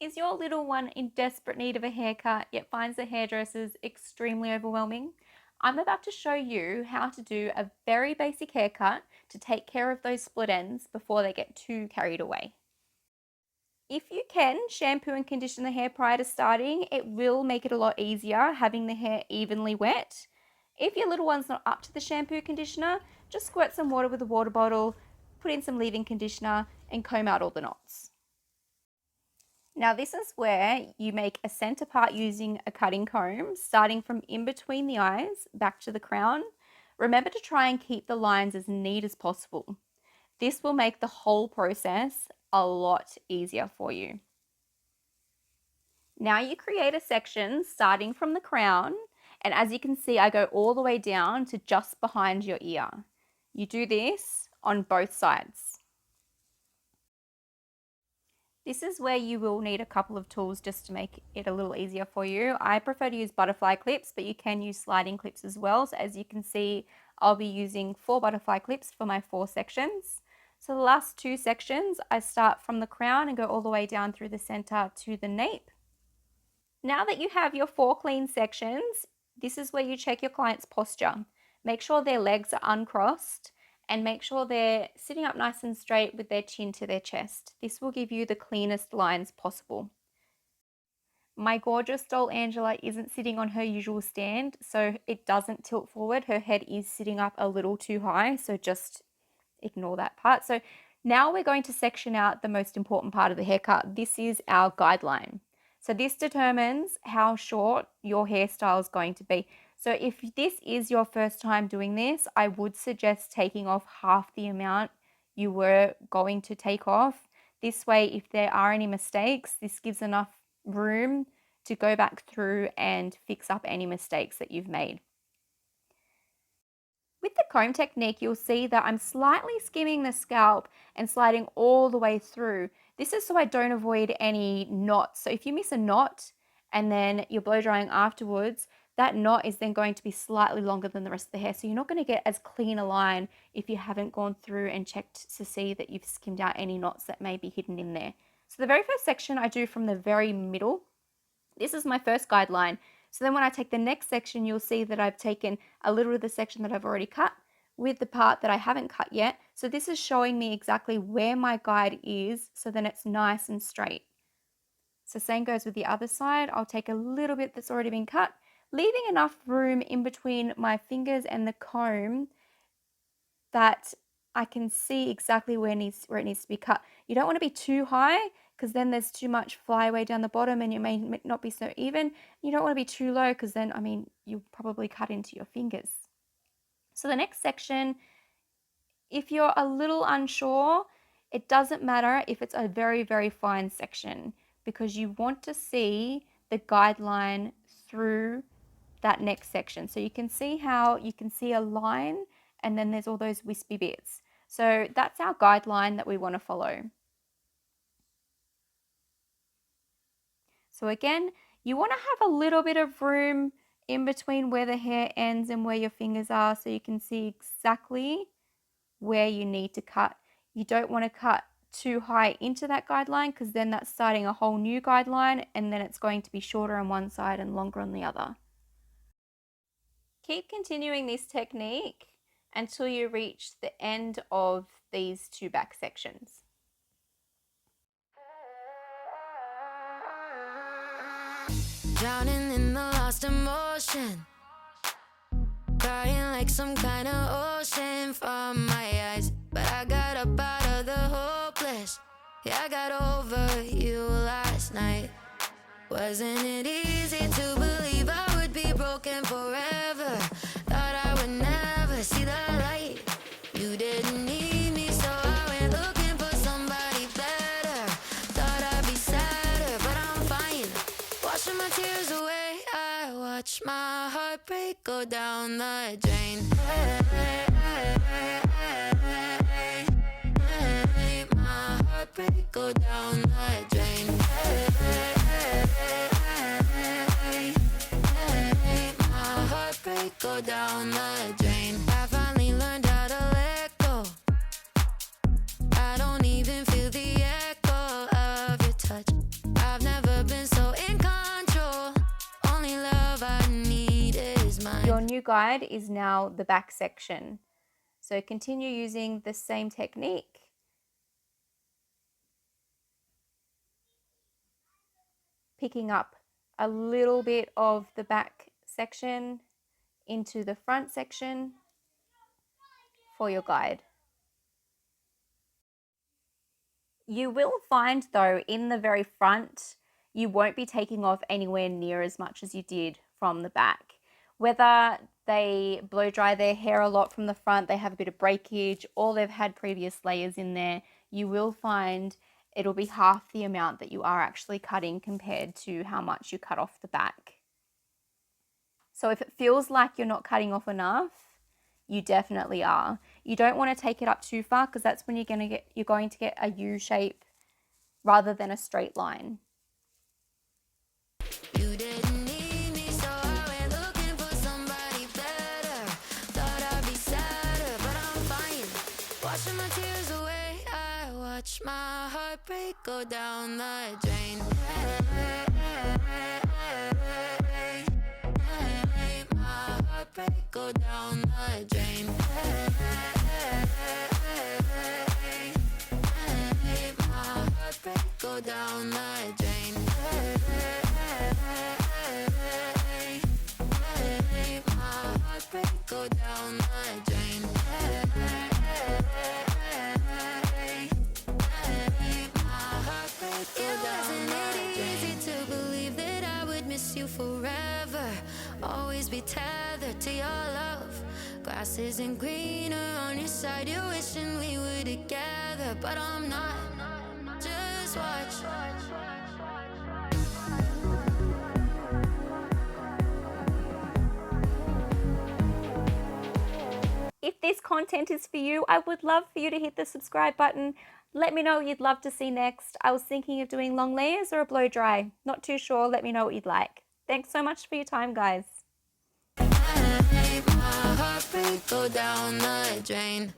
Is your little one in desperate need of a haircut yet finds the hairdressers extremely overwhelming? I'm about to show you how to do a very basic haircut to take care of those split ends before they get too carried away. If you can shampoo and condition the hair prior to starting, it will make it a lot easier having the hair evenly wet. If your little one's not up to the shampoo conditioner, just squirt some water with a water bottle, put in some leave-in conditioner and comb out all the knots. Now this is where you make a center part using a cutting comb, starting from in between the eyes back to the crown. Remember to try and keep the lines as neat as possible. This will make the whole process a lot easier for you. Now you create a section starting from the crown, and as you can see, I go all the way down to just behind your ear. You do this on both sides. This is where you will need a couple of tools just to make it a little easier for you. I prefer to use butterfly clips, but you can use sliding clips as well. So as you can see, I'll be using 4 butterfly clips for my 4 sections. So the last 2 sections, I start from the crown and go all the way down through the center to the nape. Now that you have your 4 clean sections, this is where you check your client's posture. Make sure their legs are uncrossed and make sure they're sitting up nice and straight with their chin to their chest. This will give you the cleanest lines possible. My gorgeous doll Angela isn't sitting on her usual stand, so it doesn't tilt forward. Her head is sitting up a little too high, so just ignore that part. So now we're going to section out the most important part of the haircut. This is our guideline. So this determines how short your hairstyle is going to be. So if this is your first time doing this, I would suggest taking off half the amount you were going to take off. This way, if there are any mistakes, this gives enough room to go back through and fix up any mistakes that you've made. With the comb technique, you'll see that I'm slightly skimming the scalp and sliding all the way through. This is so I don't avoid any knots. So if you miss a knot and then you're blow drying afterwards, that knot is then going to be slightly longer than the rest of the hair. So you're not going to get as clean a line if you haven't gone through and checked to see that you've skimmed out any knots that may be hidden in there. So the very first section I do from the very middle. This is my first guideline. So then when I take the next section, you'll see that I've taken a little of the section that I've already cut with the part that I haven't cut yet. So this is showing me exactly where my guide is, so then it's nice and straight. So same goes with the other side. I'll take a little bit that's already been cut, leaving enough room in between my fingers and the comb that I can see exactly where it needs to be cut. You don't want to be too high because then there's too much flyaway down the bottom and it may not be so even. You don't want to be too low because then, you'll probably cut into your fingers. So the next section, if you're a little unsure, it doesn't matter if it's a very, very fine section because you want to see the guideline through that next section. So you can see how you can see a line and then there's all those wispy bits. So that's our guideline that we want to follow. So again, you want to have a little bit of room in between where the hair ends and where your fingers are so you can see exactly where you need to cut. You don't want to cut too high into that guideline because then that's starting a whole new guideline and then it's going to be shorter on one side and longer on the other. Keep continuing this technique until you reach the end of these 2 back sections. Drowning in the lost emotion, crying like some kind of ocean from my eyes. But I got up out of the hopeless. Yeah, I got over you last night. Wasn't it easy to believe I would be broken forever? Thought I would never see the light. You didn't need me, so I went looking for somebody better. Thought I'd be sadder, but I'm fine. Washing my tears away, I watch my heartbreak go down the drain. My heartbreak go down the drain. My heartbreak go down the drain. I finally learned how to let go. I don't even feel the echo of your touch. I've never new guide is now the back section. So continue using the same technique. Picking up a little bit of the back section into the front section for your guide. You will find though in the very front, you won't be taking off anywhere near as much as you did from the back. Whether they blow dry their hair a lot from the front, they have a bit of breakage, or they've had previous layers in there, you will find it'll be half the amount that you are actually cutting compared to how much you cut off the back. So if it feels like you're not cutting off enough, you definitely are. You don't want to take it up too far because that's when you're going to get a U shape rather than a straight line. You didn't need me, so I went looking for somebody better. Thought I'd be sadder, but I'm fine. Washing my tears away, I watch my heartbreak go down the drain. My heartbreak go down the drain. My heartbreak go down the drain. My heartbreak go down the drain. You forever, always be tethered to your love. Grass isn't greener on your side. You're wishing we were together, but I'm not. Just watch. If this content is for you, I would love for you to hit the subscribe button. Let me know what you'd love to see next. I was thinking of doing long layers or a blow dry. Not too sure. Let me know what you'd like. Thanks so much for your time, guys. My heartbreak go down the drain.